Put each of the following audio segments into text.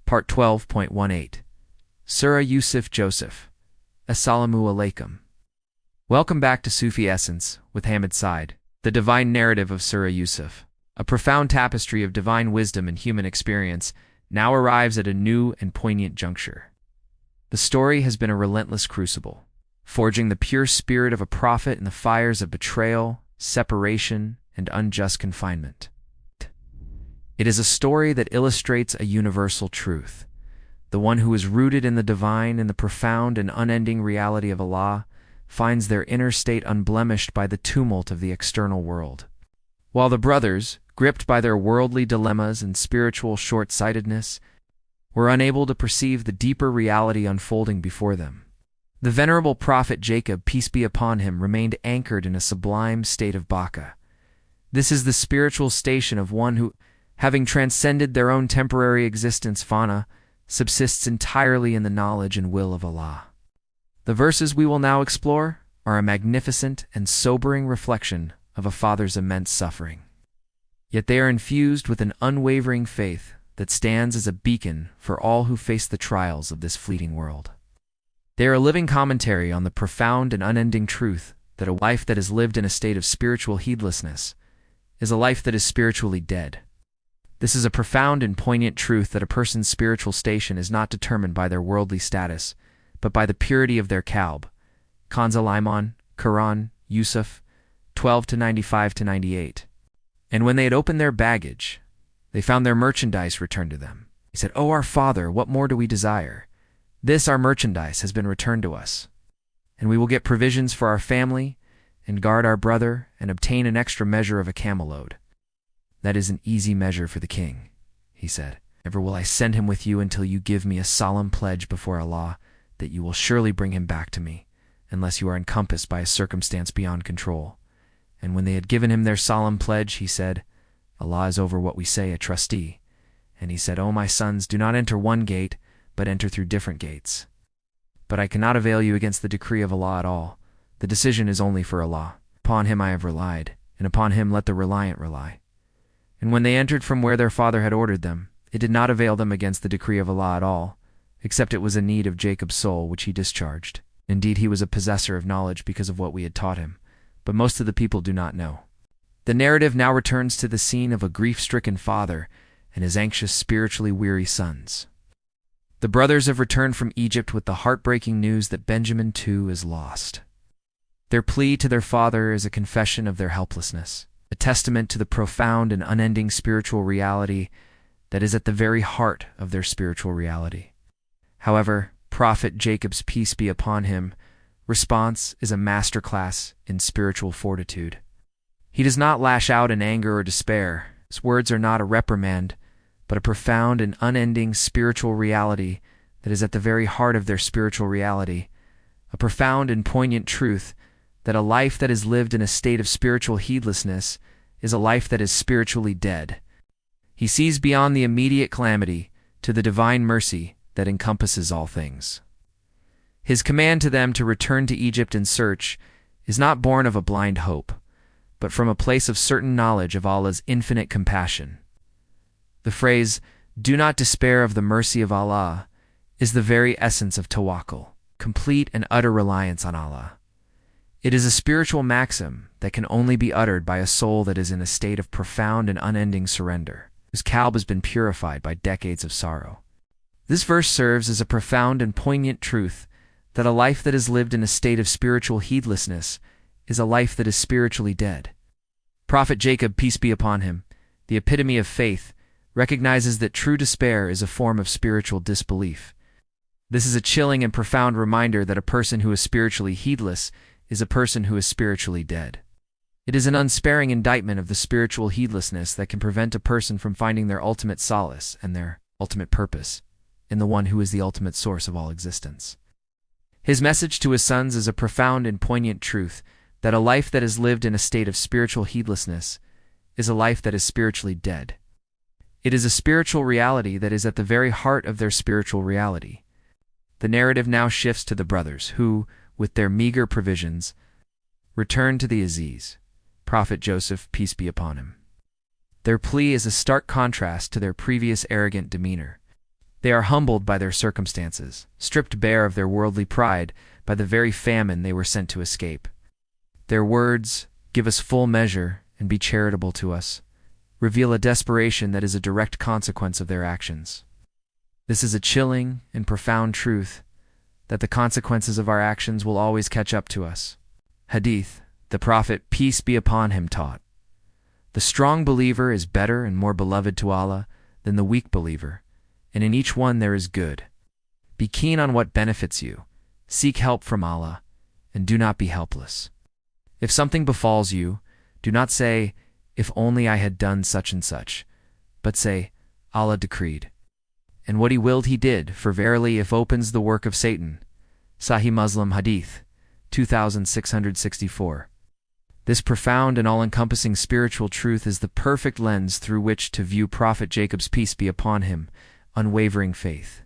Part 12.18 Surah Yusuf Joseph. Assalamu alaikum. Welcome back to Sufi Essence with Hammad Syed, the divine narrative of Surah Yusuf. A profound tapestry of divine wisdom and human experience now arrives at a new and poignant juncture. The story has been a relentless crucible, forging the pure spirit of a prophet in the fires of betrayal, separation, and unjust confinement. It is a story that illustrates a universal truth. The one who is rooted in the divine and the profound and unending reality of Allah finds their inner state unblemished by the tumult of the external world. While the brothers, gripped by their worldly dilemmas and spiritual short-sightedness, were unable to perceive the deeper reality unfolding before them. The venerable prophet Jacob, peace be upon him, remained anchored in a sublime state of baka. This is the spiritual station of one who, having transcended their own temporary existence fana, subsists entirely in the knowledge and will of Allah. The verses we will now explore are a magnificent and sobering reflection of a father's immense suffering. Yet they are infused with an unwavering faith that stands as a beacon for all who face the trials of this fleeting world. They are a living commentary on the profound and unending truth that a life that is lived in a state of spiritual heedlessness is a life that is spiritually dead. This is a profound and poignant truth that a person's spiritual station is not determined by their worldly status, but by the purity of their kalb. Kanza Liman, Quran, Yusuf, 12-95-98. And when they had opened their baggage, they found their merchandise returned to them. He said, "O our Father, what more do we desire? This our merchandise has been returned to us, and we will get provisions for our family, and guard our brother, and obtain an extra measure of a camel load. That is an easy measure for the king," he said. "Never will I send him with you until you give me a solemn pledge before Allah that you will surely bring him back to me, unless you are encompassed by a circumstance beyond control." And when they had given him their solemn pledge, he said, "Allah is over what we say, a trustee." And he said, "O my sons, do not enter one gate, but enter through different gates. But I cannot avail you against the decree of Allah at all. The decision is only for Allah. Upon him I have relied, and upon him let the reliant rely." And when they entered from where their father had ordered them, it did not avail them against the decree of Allah at all, except it was a need of Jacob's soul which he discharged. Indeed, he was a possessor of knowledge because of what we had taught him, but most of the people do not know. The narrative now returns to the scene of a grief-stricken father and his anxious, spiritually weary sons. The brothers have returned from Egypt with the heartbreaking news that Benjamin too is lost. Their plea to their father is a confession of their helplessness, a testament to the profound and unending spiritual reality that is at the very heart of their spiritual reality. However, Prophet Jacob's peace be upon him, response is a masterclass in spiritual fortitude. He does not lash out in anger or despair. His words are not a reprimand, but a profound and unending spiritual reality that is at the very heart of their spiritual reality, a profound and poignant truth that a life that is lived in a state of spiritual heedlessness is a life that is spiritually dead. He sees beyond the immediate calamity to the divine mercy that encompasses all things. His command to them to return to Egypt and search is not born of a blind hope, but from a place of certain knowledge of Allah's infinite compassion. The phrase, "Do not despair of the mercy of Allah," is the very essence of tawakkul, complete and utter reliance on Allah. It is a spiritual maxim that can only be uttered by a soul that is in a state of profound and unending surrender, whose kalb has been purified by decades of sorrow. This verse serves as a profound and poignant truth that a life that is lived in a state of spiritual heedlessness is a life that is spiritually dead. Prophet Jacob, peace be upon him, the epitome of faith, recognizes that true despair is a form of spiritual disbelief. This is a chilling and profound reminder that a person who is spiritually heedless is a person who is spiritually dead. It is an unsparing indictment of the spiritual heedlessness that can prevent a person from finding their ultimate solace and their ultimate purpose in the one who is the ultimate source of all existence. His message to his sons is a profound and poignant truth that a life that is lived in a state of spiritual heedlessness is a life that is spiritually dead. It is a spiritual reality that is at the very heart of their spiritual reality. The narrative now shifts to the brothers who, with their meager provisions, return to the Aziz, Prophet Joseph, peace be upon him. Their plea is a stark contrast to their previous arrogant demeanor. They are humbled by their circumstances, stripped bare of their worldly pride by the very famine they were sent to escape. Their words, "Give us full measure and be charitable to us," reveal a desperation that is a direct consequence of their actions. This is a chilling and profound truth, that the consequences of our actions will always catch up to us. Hadith, the Prophet, peace be upon him, taught, "The strong believer is better and more beloved to Allah than the weak believer, and in each one there is good. Be keen on what benefits you, seek help from Allah, and do not be helpless. If something befalls you, do not say, 'If only I had done such and such,' but say, 'Allah decreed. And what he willed he did, for verily if opens the work of Satan.'" Sahih Muslim Hadith, 2664. This profound and all-encompassing spiritual truth is the perfect lens through which to view Prophet Jacob's, peace be upon him, unwavering faith.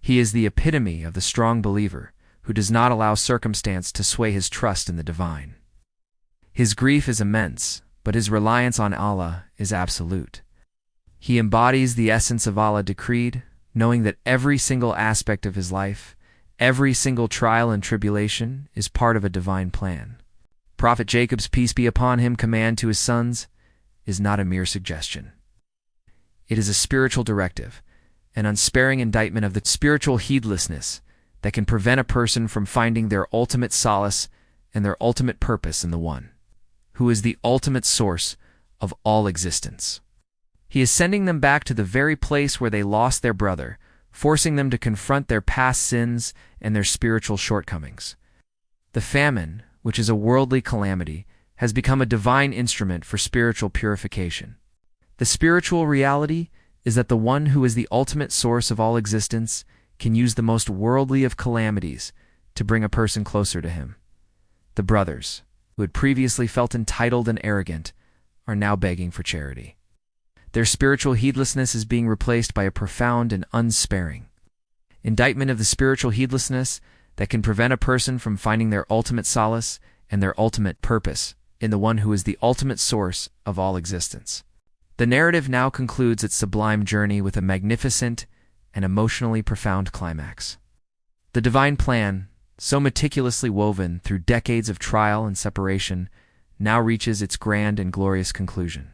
He is the epitome of the strong believer who does not allow circumstance to sway his trust in the divine. His grief is immense, but his reliance on Allah is absolute. He embodies the essence of Allah decreed, knowing that every single aspect of his life, every single trial and tribulation is part of a divine plan. Prophet Jacob's, peace be upon him, command to his sons is not a mere suggestion. It is a spiritual directive, an unsparing indictment of the spiritual heedlessness that can prevent a person from finding their ultimate solace and their ultimate purpose in the One, who is the ultimate source of all existence. He is sending them back to the very place where they lost their brother, forcing them to confront their past sins and their spiritual shortcomings. The famine, which is a worldly calamity, has become a divine instrument for spiritual purification. The spiritual reality is that the One who is the ultimate source of all existence can use the most worldly of calamities to bring a person closer to him. The brothers, who had previously felt entitled and arrogant, are now begging for charity. Their spiritual heedlessness is being replaced by a profound and unsparing indictment of the spiritual heedlessness that can prevent a person from finding their ultimate solace and their ultimate purpose in the One who is the ultimate source of all existence. The narrative now concludes its sublime journey with a magnificent and emotionally profound climax. The divine plan, so meticulously woven through decades of trial and separation, now reaches its grand and glorious conclusion.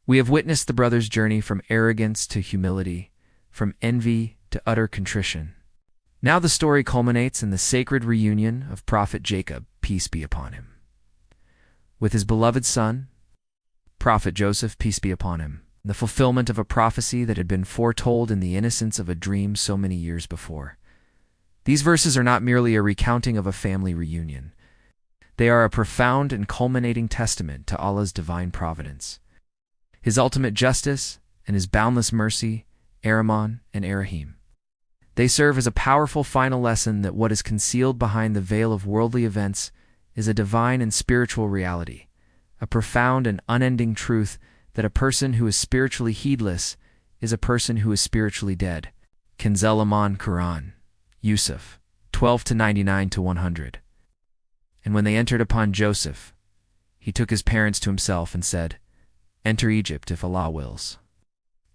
We have witnessed the brothers' journey from arrogance to humility, from envy to utter contrition. Now the story culminates in the sacred reunion of Prophet Jacob, peace be upon him, with his beloved son, Prophet Joseph, peace be upon him, the fulfillment of a prophecy that had been foretold in the innocence of a dream so many years before. These verses are not merely a recounting of a family reunion. They are a profound and culminating testament to Allah's divine providence, His ultimate justice, and His boundless mercy, Ar-Rahman and Ar-Rahim. They serve as a powerful final lesson that what is concealed behind the veil of worldly events is a divine and spiritual reality, a profound and unending truth that a person who is spiritually heedless is a person who is spiritually dead. Kanzel Aman Quran, Yusuf, 12-99-100. And when they entered upon Joseph, he took his parents to himself and said, "Enter Egypt if Allah wills,"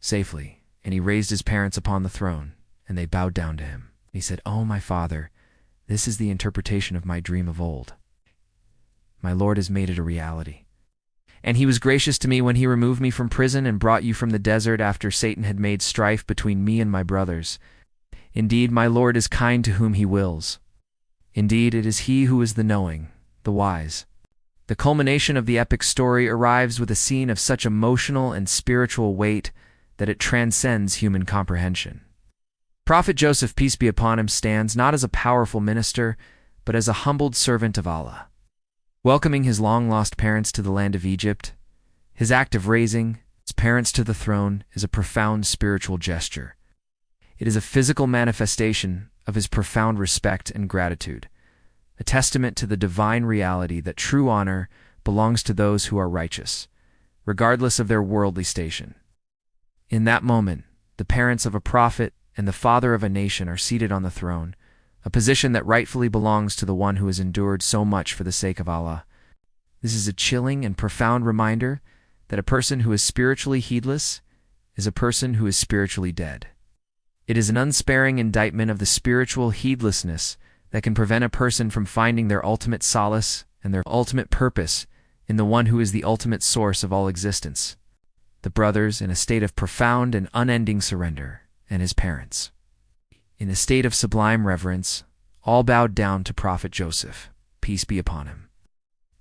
safely. And he raised his parents upon the throne, and they bowed down to him. He said, "O my father, this is the interpretation of my dream of old. My Lord has made it a reality. And he was gracious to me when he removed me from prison and brought you from the desert after Satan had made strife between me and my brothers. Indeed, my Lord is kind to whom he wills. Indeed, it is he who is the knowing, the wise." The culmination of the epic story arrives with a scene of such emotional and spiritual weight that it transcends human comprehension. Prophet Joseph, peace be upon him, stands not as a powerful minister, but as a humbled servant of Allah. Welcoming his long-lost parents to the land of Egypt, his act of raising his parents to the throne is a profound spiritual gesture. It is a physical manifestation of his profound respect and gratitude, a testament to the divine reality that true honor belongs to those who are righteous, regardless of their worldly station. In that moment, the parents of a prophet and the father of a nation are seated on the throne, a position that rightfully belongs to the one who has endured so much for the sake of Allah. This is a chilling and profound reminder that a person who is spiritually heedless is a person who is spiritually dead. It is an unsparing indictment of the spiritual heedlessness that can prevent a person from finding their ultimate solace and their ultimate purpose in the one who is the ultimate source of all existence. The brothers, in a state of profound and unending surrender, and his parents, in a state of sublime reverence, all bowed down to Prophet Joseph, peace be upon him.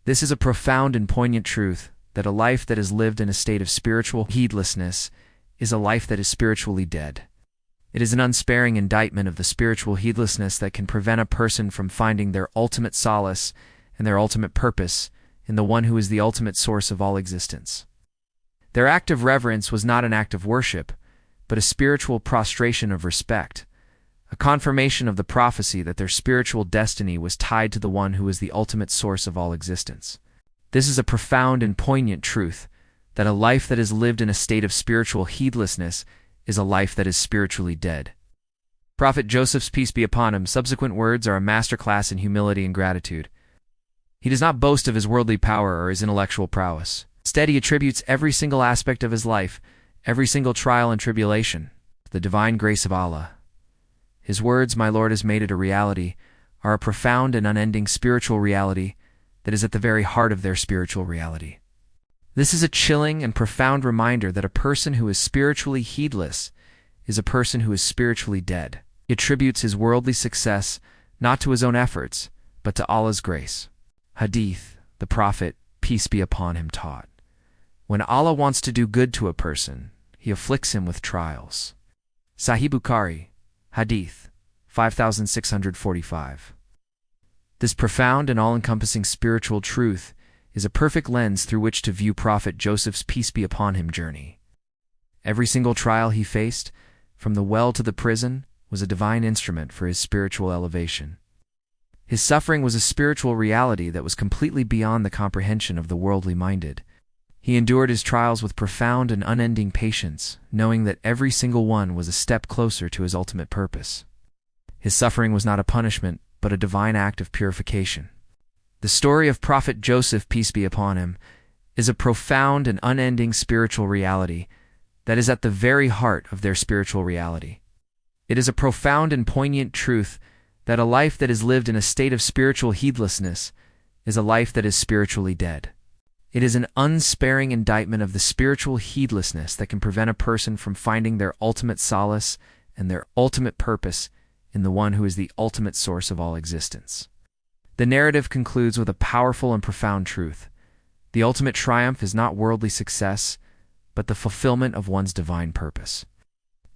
This is a profound and poignant truth that a life that is lived in a state of spiritual heedlessness is a life that is spiritually dead. It is an unsparing indictment of the spiritual heedlessness that can prevent a person from finding their ultimate solace and their ultimate purpose in the one who is the ultimate source of all existence. Their act of reverence was not an act of worship, but a spiritual prostration of respect, a confirmation of the prophecy that their spiritual destiny was tied to the one who is the ultimate source of all existence. This is a profound and poignant truth that a life that is lived in a state of spiritual heedlessness is a life that is spiritually dead. Prophet Joseph's peace be upon him subsequent words are a masterclass in humility and gratitude. He does not boast of his worldly power or his intellectual prowess. Instead, he attributes every single aspect of his life, every single trial and tribulation, to the divine grace of Allah. His words, "My Lord has made it a reality," are a profound and unending spiritual reality that is at the very heart of their spiritual reality. This is a chilling and profound reminder that a person who is spiritually heedless is a person who is spiritually dead. He attributes his worldly success not to his own efforts, but to Allah's grace. Hadith, the Prophet, peace be upon him, taught, when Allah wants to do good to a person, he afflicts him with trials. Sahih Bukhari, Hadith, 5645. This profound and all-encompassing spiritual truth is a perfect lens through which to view Prophet Joseph's peace be upon him journey. Every single trial he faced, from the well to the prison, was a divine instrument for his spiritual elevation. His suffering was a spiritual reality that was completely beyond the comprehension of the worldly minded. He endured his trials with profound and unending patience, knowing that every single one was a step closer to his ultimate purpose. His suffering was not a punishment, but a divine act of purification. The story of Prophet Joseph, peace be upon him, is a profound and unending spiritual reality that is at the very heart of their spiritual reality. It is a profound and poignant truth that a life that is lived in a state of spiritual heedlessness is a life that is spiritually dead. It is an unsparing indictment of the spiritual heedlessness that can prevent a person from finding their ultimate solace and their ultimate purpose in the one who is the ultimate source of all existence. The narrative concludes with a powerful and profound truth. The ultimate triumph is not worldly success, but the fulfillment of one's divine purpose.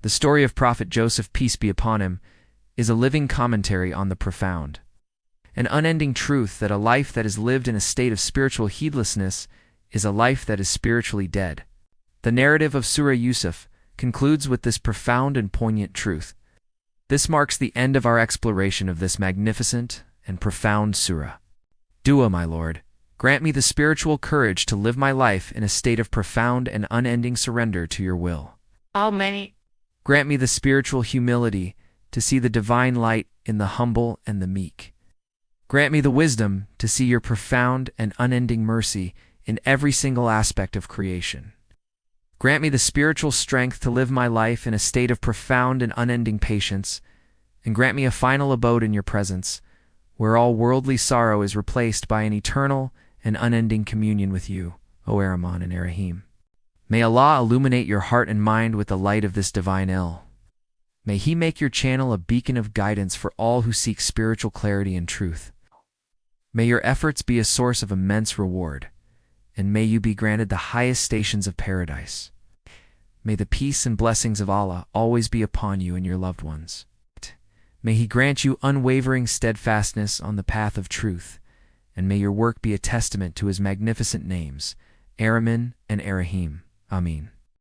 The story of Prophet Joseph, peace be upon him, is a living commentary on the profound, an unending truth that a life that is lived in a state of spiritual heedlessness is a life that is spiritually dead. The narrative of Surah Yusuf concludes with this profound and poignant truth. This marks the end of our exploration of this magnificent and profound surah. Dua, my Lord, grant me the spiritual courage to live my life in a state of profound and unending surrender to your will. Amen. Grant me the spiritual humility to see the divine light in the humble and the meek. Grant me the wisdom to see your profound and unending mercy in every single aspect of creation. Grant me the spiritual strength to live my life in a state of profound and unending patience, and grant me a final abode in your presence, where all worldly sorrow is replaced by an eternal and unending communion with you, O Ar-Rahman and Ar-Rahim. May Allah illuminate your heart and mind with the light of this divine ill. May He make your channel a beacon of guidance for all who seek spiritual clarity and truth. May your efforts be a source of immense reward, and may you be granted the highest stations of paradise. May the peace and blessings of Allah always be upon you and your loved ones. May He grant you unwavering steadfastness on the path of truth, and may your work be a testament to His magnificent names, Ar-Rahman and Ar-Rahim. Amin.